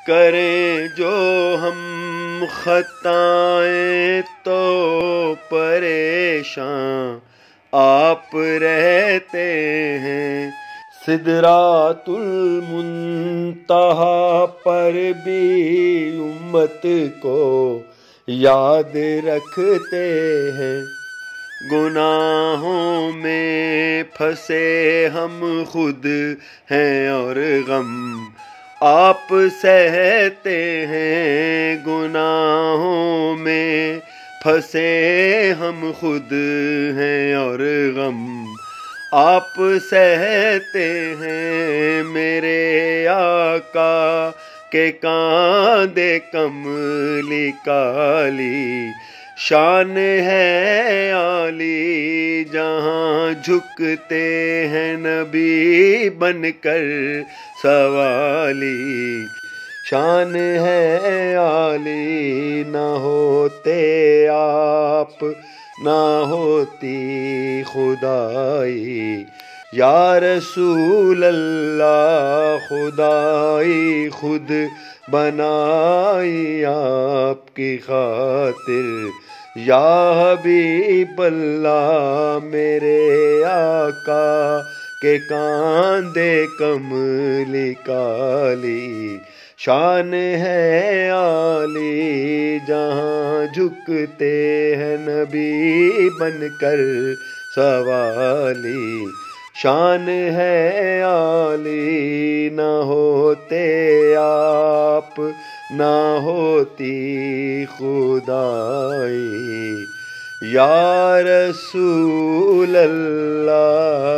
کریں جو ہم خطائیں تو پریشان آپ رہتے ہیں، سدرات المنتہا پر بھی امت کو یاد رکھتے ہیں، گناہوں میں پھنسے ہم خود ہیں اور غم آپ سہتے ہیں، گناہوں میں پھنسے ہم خود ہیں اور غم آپ سہتے ہیں، میرے آقا کے کاندھے کملی کالی شان ہے عالی، جہاں جھکتے ہیں نبی بن کر سوالی، شان ہے عالی، نہ ہوتے آپ نہ ہوتی خدائی، یا رسول اللہ خدائی خود بنائی آپ کی خاطر، یا حبیب اللہ میرے آقا کے کاندھے کملی کالی شان ہے عالی، جہاں جھکتے ہیں نبی بن کر سوالی، شان ہے عالی، نہ ہوتے آپ نہ ہوتی خدائی، یا رسول اللہ۔